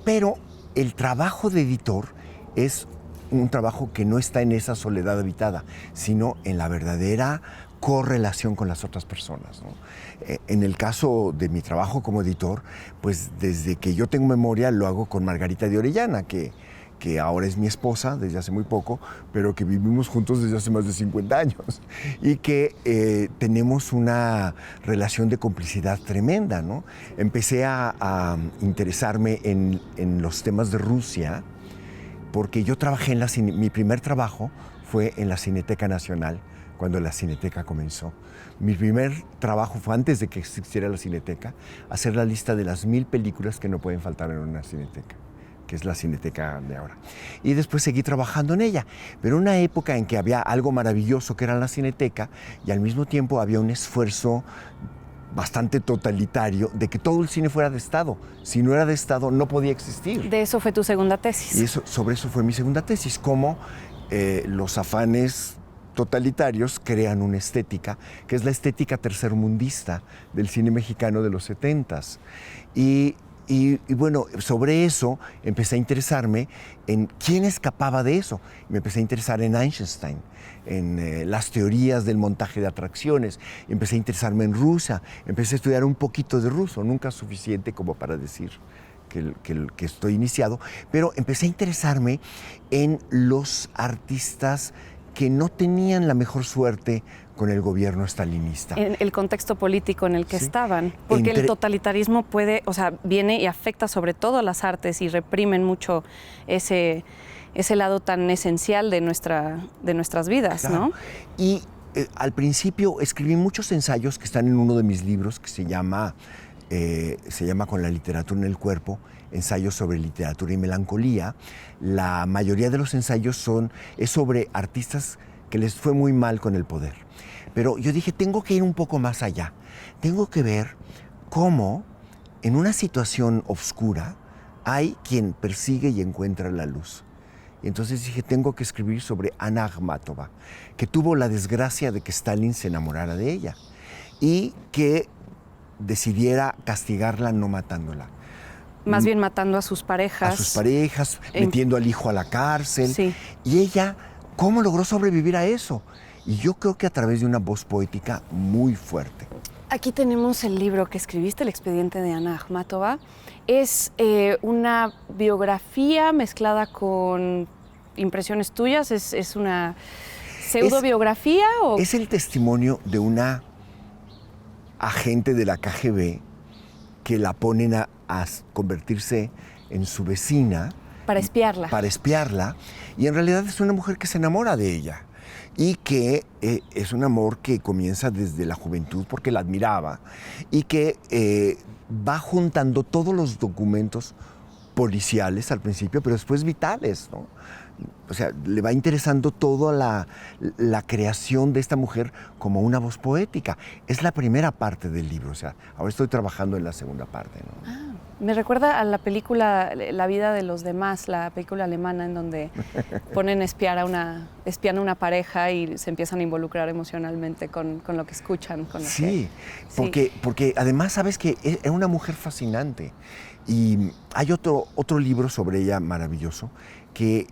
pero el trabajo de editor es un trabajo que no está en esa soledad habitada, sino en la verdadera correlación con las otras personas, ¿no? En el caso de mi trabajo como editor, pues desde que yo tengo memoria lo hago con Margarita de Orellana, que ahora es mi esposa desde hace muy poco, pero que vivimos juntos desde hace más de 50 años y que tenemos una relación de complicidad tremenda, ¿no? Empecé a interesarme en los temas de Rusia porque yo trabajé mi primer trabajo fue en la Cineteca Nacional, cuando la Cineteca comenzó. Mi primer trabajo fue, antes de que existiera la Cineteca, hacer la lista de las 1000 películas que no pueden faltar en una cineteca, que es la Cineteca de ahora. Y después seguí trabajando en ella, pero una época en que había algo maravilloso que era la Cineteca y al mismo tiempo había un esfuerzo bastante totalitario de que todo el cine fuera de Estado. Si no era de Estado, no podía existir. De eso fue tu segunda tesis. Y sobre eso fue mi segunda tesis, cómo los afanes totalitarios crean una estética, que es la estética tercermundista del cine mexicano de los 70s. Y bueno, sobre eso empecé a interesarme en quién escapaba de eso. Me empecé a interesar en Einstein, en las teorías del montaje de atracciones. Empecé a interesarme en Rusia. Empecé a estudiar un poquito de ruso, nunca suficiente como para decir que estoy iniciado, pero empecé a interesarme en los artistas que no tenían la mejor suerte con el gobierno estalinista. En el contexto político en el que Sí. estaban. Porque el totalitarismo puede, o sea, viene y afecta sobre todo a las artes y reprimen mucho ese lado tan esencial de nuestras vidas, Claro. ¿no? Y al principio escribí muchos ensayos que están en uno de mis libros que se llama Con la literatura en el cuerpo, ensayos sobre literatura y melancolía. La mayoría de los ensayos es sobre artistas que les fue muy mal con el poder. Pero yo dije, tengo que ir un poco más allá. Tengo que ver cómo en una situación oscura hay quien persigue y encuentra la luz. Y entonces dije, tengo que escribir sobre Anna Akhmatova, que tuvo la desgracia de que Stalin se enamorara de ella y que decidiera castigarla no matándola. Más bien matando a sus parejas. A sus parejas, metiendo al hijo a la cárcel. Sí. Y ella, ¿cómo logró sobrevivir a eso? Y yo creo que a través de una voz poética muy fuerte. Aquí tenemos el libro que escribiste, El expediente de Anna Akhmatova. Es una biografía mezclada con impresiones tuyas. ¿Es una pseudobiografía? Es el testimonio de una agente de la KGB que la ponen a convertirse en su vecina. Para espiarla. Para espiarla. Y en realidad es una mujer que se enamora de ella. Y que es un amor que comienza desde la juventud porque la admiraba. Y que va juntando todos los documentos policiales al principio, pero después vitales, ¿no? O sea, le va interesando toda la creación de esta mujer como una voz poética. Es la primera parte del libro, o sea, ahora estoy trabajando en la segunda parte, ¿no? Ah, me recuerda a la película La vida de los demás, la película alemana en donde ponen espian a una pareja y se empiezan a involucrar emocionalmente con lo que escuchan. Sí, porque además sabes que era una mujer fascinante. Y hay otro libro sobre ella maravilloso que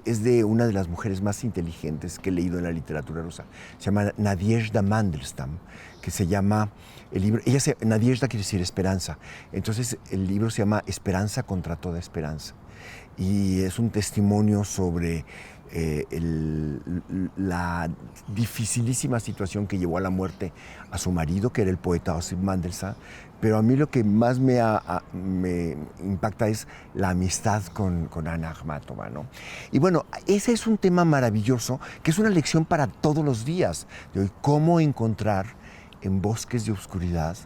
es de una de las mujeres más inteligentes que he leído en la literatura rusa. Se llama Nadezhda Mandelstam, que se llama el libro. Nadezhda quiere decir esperanza. Entonces el libro se llama Esperanza contra toda esperanza. Y es un testimonio sobre la dificilísima situación que llevó a la muerte a su marido, que era el poeta Osip Mandelstam. Pero a mí lo que más me impacta es la amistad con Anna Akhmatova, ¿no? Y bueno, ese es un tema maravilloso, que es una lección para todos los días, de hoy, cómo encontrar en bosques de oscuridad,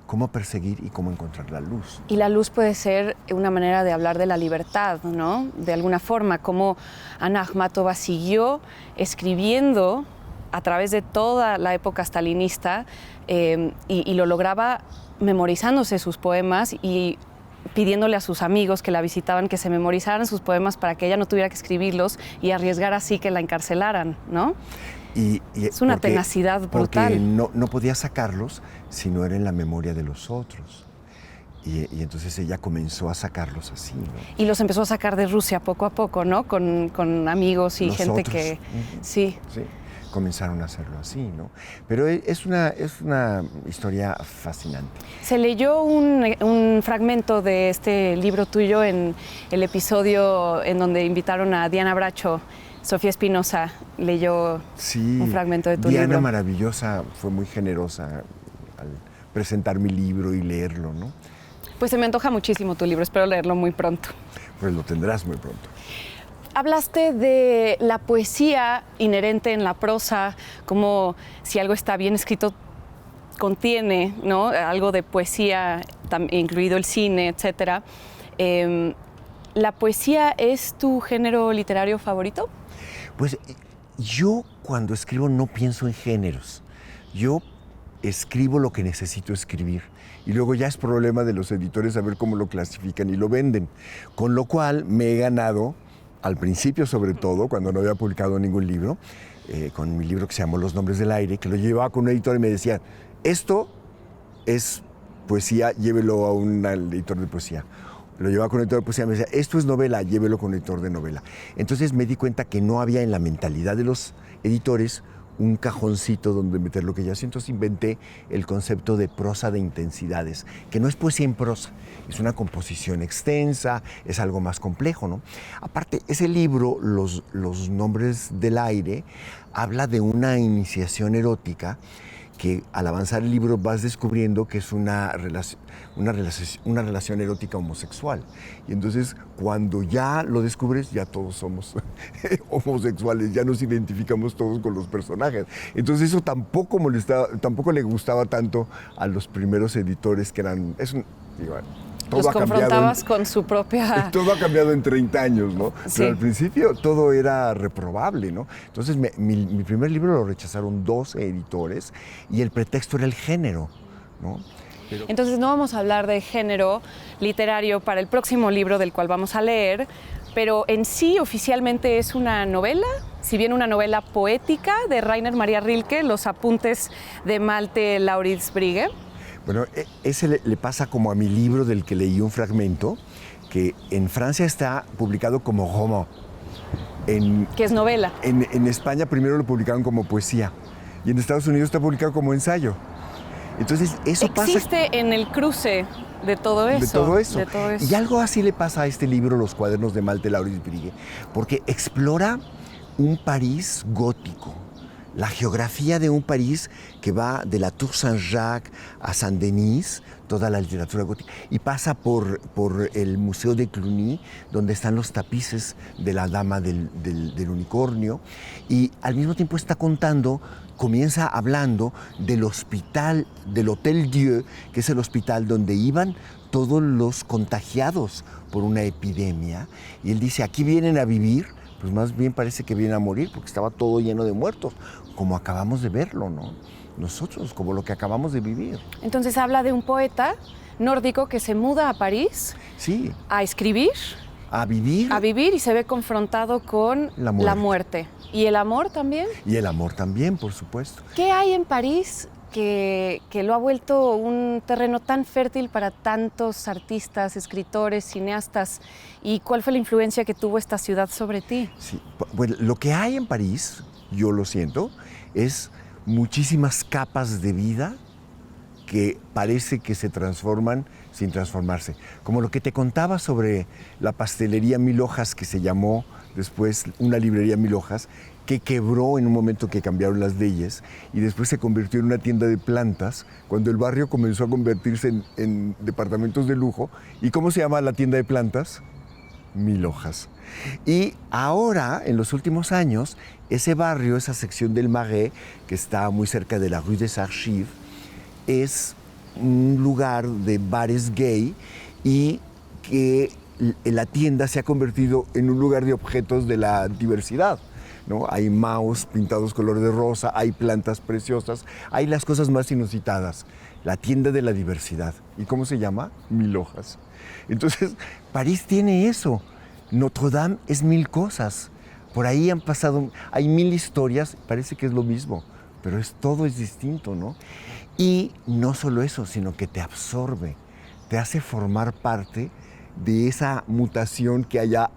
cómo perseguir y cómo encontrar la luz. Y la luz puede ser una manera de hablar de la libertad, ¿no? De alguna forma, como Anna Akhmatova siguió escribiendo a través de toda la época stalinista y lo lograba memorizándose sus poemas y pidiéndole a sus amigos que la visitaban que se memorizaran sus poemas para que ella no tuviera que escribirlos y arriesgar así que la encarcelaran, ¿no? Es una tenacidad brutal. Porque no podía sacarlos si no era en la memoria de los otros. Y entonces ella comenzó a sacarlos así, ¿no? Y los empezó a sacar de Rusia poco a poco, ¿no? Con amigos y los gente otros. que... Sí. Comenzaron a hacerlo así, ¿no? Pero es una historia fascinante. Se leyó un fragmento de este libro tuyo en el episodio en donde invitaron a Diana Bracho. Sofía Espinosa leyó un fragmento de tu libro. Diana maravillosa, fue muy generosa al presentar mi libro y leerlo, ¿no? Pues se me antoja muchísimo tu libro, espero leerlo muy pronto. Pues lo tendrás muy pronto. Hablaste de la poesía inherente en la prosa, como si algo está bien escrito contiene, ¿no? Algo de poesía, incluido el cine, etc. ¿La poesía es tu género literario favorito? Pues yo cuando escribo no pienso en géneros. Yo escribo lo que necesito escribir. Y luego ya es problema de los editores saber cómo lo clasifican y lo venden. Con lo cual me he ganado, al principio sobre todo, cuando no había publicado ningún libro, con mi libro que se llamó Los nombres del aire, que lo llevaba con un editor y me decían, esto es poesía, llévelo a un editor de poesía. Lo llevaba con un editor de poesía y me decía, esto es novela, llévelo con un editor de novela. Entonces me di cuenta que no había en la mentalidad de los editores un cajoncito donde meter lo que yo siento. Entonces inventé el concepto de prosa de intensidades, que no es poesía en prosa, es una composición extensa, es algo más complejo, ¿no? Aparte, ese libro, Los nombres del aire, habla de una iniciación erótica que al avanzar el libro vas descubriendo que es una relación erótica homosexual. Y entonces, cuando ya lo descubres, ya todos somos homosexuales, ya nos identificamos todos con los personajes. Entonces eso tampoco le gustaba tanto a los primeros editores, que eran... Los confrontabas con su propia... Todo ha cambiado en 30 años, ¿no? Sí. Pero al principio todo era reprobable, ¿no? Entonces mi primer libro lo rechazaron 12 editores y el pretexto era el género, ¿no? Entonces no vamos a hablar de género literario para el próximo libro del cual vamos a leer, pero en sí oficialmente es una novela, si bien una novela poética de Rainer Maria Rilke, Los apuntes de Malte Laurits Brügge. Bueno, ese le pasa como a mi libro del que leí un fragmento, que en Francia está publicado como roman. Que es novela. En España primero lo publicaron como poesía y en Estados Unidos está publicado como ensayo. Entonces eso existe en el cruce de todo eso. De todo eso. Y algo así le pasa a este libro, Los cuadernos de Malte Laurits Brügge, porque explora un París gótico. La geografía de un París que va de la Tour Saint-Jacques a Saint-Denis, toda la literatura gótica, y pasa por el Museo de Cluny, donde están los tapices de la Dama del Unicornio, y al mismo tiempo comienza hablando del hospital, del Hotel Dieu, que es el hospital donde iban todos los contagiados por una epidemia, y él dice, aquí vienen a vivir, pues más bien parece que vienen a morir, porque estaba todo lleno de muertos, como acabamos de verlo, ¿no? Nosotros, como lo que acabamos de vivir. Entonces habla de un poeta nórdico que se muda a París, sí, a escribir, a vivir y se ve confrontado con la muerte. ¿Y el amor también? Y el amor también, por supuesto. ¿Qué hay en París que lo ha vuelto un terreno tan fértil para tantos artistas, escritores, cineastas? ¿Y cuál fue la influencia que tuvo esta ciudad sobre ti? Sí, bueno, lo que hay en París, yo lo siento, es muchísimas capas de vida que parece que se transforman sin transformarse. Como lo que te contaba sobre la pastelería Mil Hojas, que se llamó después una librería Mil Hojas, que quebró en un momento que cambiaron las leyes y después se convirtió en una tienda de plantas cuando el barrio comenzó a convertirse en departamentos de lujo. ¿Y cómo se llama la tienda de plantas? Mil Hojas. Y ahora, en los últimos años, ese barrio, esa sección del Marais, que está muy cerca de la Rue des Archives, es un lugar de bares gay y que la tienda se ha convertido en un lugar de objetos de la diversidad, ¿no? Hay maos pintados color de rosa, hay plantas preciosas, hay las cosas más inusitadas. La tienda de la diversidad. ¿Y cómo se llama? Mil Hojas. Entonces, París tiene eso. Notre Dame es mil cosas. Por ahí han pasado, hay mil historias, parece que es lo mismo, pero todo es distinto, ¿no? Y no solo eso, sino que te absorbe, te hace formar parte de esa mutación que haya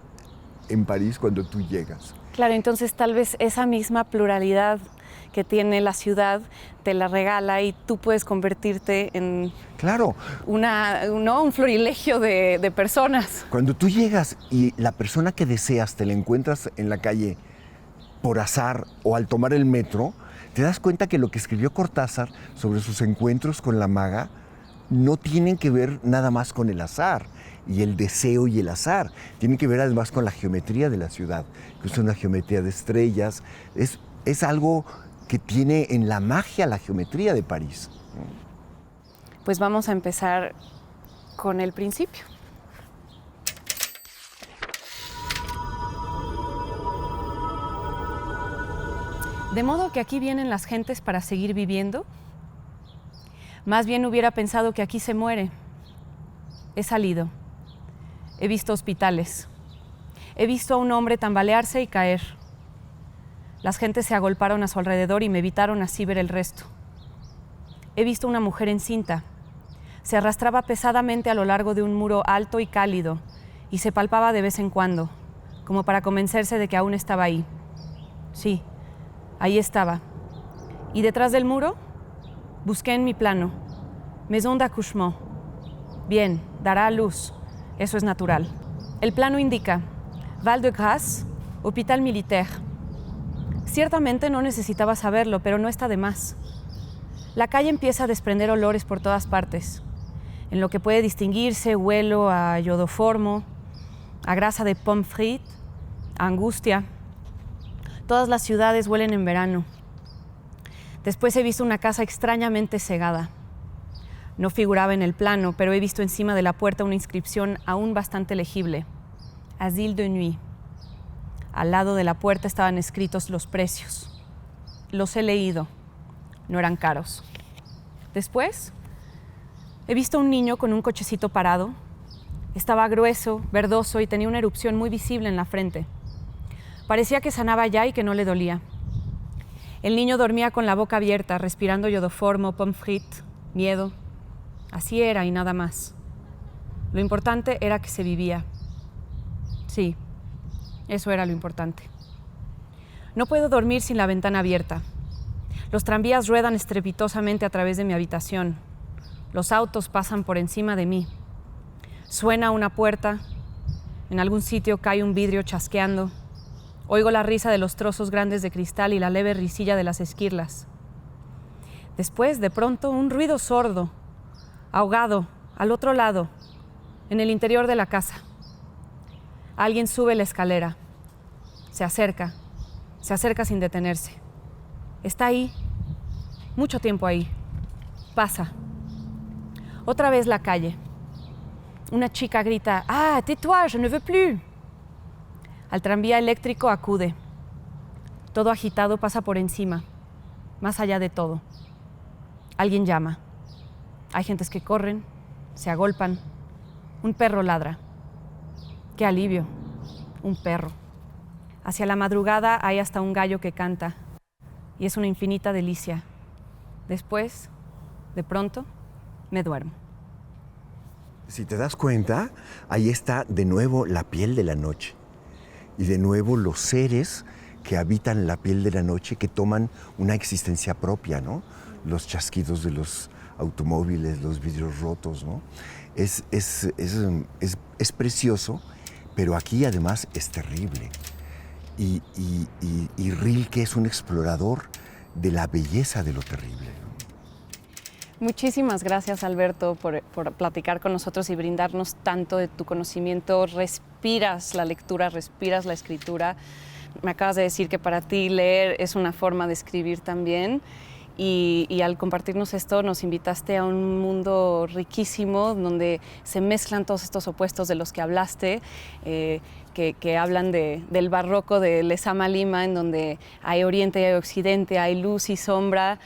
en París cuando tú llegas. Claro, entonces tal vez esa misma pluralidad que tiene la ciudad te la regala y tú puedes convertirte en claro. un florilegio de personas. Cuando tú llegas y la persona que deseas te la encuentras en la calle por azar o al tomar el metro, te das cuenta que lo que escribió Cortázar sobre sus encuentros con la maga no tienen que ver nada más con el azar y el deseo y el azar. Tienen que ver además con la geometría de la ciudad, que es una geometría de estrellas. Es algo que tiene en la magia la geometría de París. Pues vamos a empezar con el principio. ¿De modo que aquí vienen las gentes para seguir viviendo? Más bien hubiera pensado que aquí se muere. He salido. He visto hospitales. He visto a un hombre tambalearse y caer. Las gentes se agolparon a su alrededor y me evitaron así ver el resto. He visto una mujer encinta. Se arrastraba pesadamente a lo largo de un muro alto y cálido y se palpaba de vez en cuando, como para convencerse de que aún estaba ahí. Sí, ahí estaba, Y detrás del muro, busqué en mi plano, Maison d'accouchement. Bien, dará a luz, eso es natural. El plano indica, Val-de-Grâce, Hospital Militaire. Ciertamente no necesitaba saberlo, pero no está de más. La calle empieza a desprender olores por todas partes. En lo que puede distinguirse, huelo a iodoformo, a grasa de pomme frite, a angustia. Todas las ciudades huelen en verano. Después he visto una casa extrañamente cegada. No figuraba en el plano, pero he visto encima de la puerta una inscripción aún bastante legible. Asile de nuit. Al lado de la puerta estaban escritos los precios. Los he leído. No eran caros. Después, he visto un niño con un cochecito parado. Estaba grueso, verdoso y tenía una erupción muy visible en la frente. Parecía que sanaba ya y que no le dolía. El niño dormía con la boca abierta, respirando iodoformo, pomme frite, miedo. Así era y nada más. Lo importante era que se vivía. Sí, eso era lo importante. No puedo dormir sin la ventana abierta. Los tranvías ruedan estrepitosamente a través de mi habitación. Los autos pasan por encima de mí. Suena una puerta. En algún sitio cae un vidrio chasqueando. Oigo la risa de los trozos grandes de cristal y la leve risilla de las esquirlas. Después, de pronto, un ruido sordo, ahogado, al otro lado, en el interior de la casa. Alguien sube la escalera. Se acerca sin detenerse. Está ahí, mucho tiempo ahí. Pasa. Otra vez la calle. Una chica grita, «Ah, tais-toi, je ne veux plus». Al tranvía eléctrico acude. Todo agitado pasa por encima, más allá de todo. Alguien llama. Hay gentes que corren, se agolpan. Un perro ladra. ¡Qué alivio! Un perro. Hacia la madrugada hay hasta un gallo que canta. Y es una infinita delicia. Después, de pronto, me duermo. Si te das cuenta, ahí está de nuevo la piel de la noche. Y de nuevo los seres que habitan la piel de la noche, que toman una existencia propia, ¿no? Los chasquidos de los automóviles, los vidrios rotos, ¿no? Es precioso, pero aquí además es terrible. Y Rilke es un explorador de la belleza de lo terrible, ¿no? Muchísimas gracias, Alberto, por platicar con nosotros y brindarnos tanto de tu conocimiento. Respiras la lectura, respiras la escritura. Me acabas de decir que para ti leer es una forma de escribir también. Y al compartirnos esto nos invitaste a un mundo riquísimo donde se mezclan todos estos opuestos de los que hablaste, que hablan del barroco de Lezama Lima, en donde hay oriente y hay occidente, hay luz y sombra,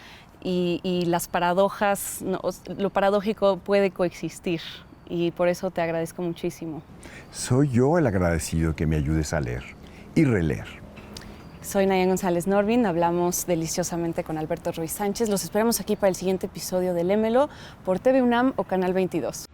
y las paradojas, no, lo paradójico puede coexistir. Y por eso te agradezco muchísimo. Soy yo el agradecido que me ayudes a leer y releer. Soy Nayan González Norvin, hablamos deliciosamente con Alberto Ruiz Sánchez. Los esperamos aquí para el siguiente episodio de Lémelo por TV UNAM o Canal 22.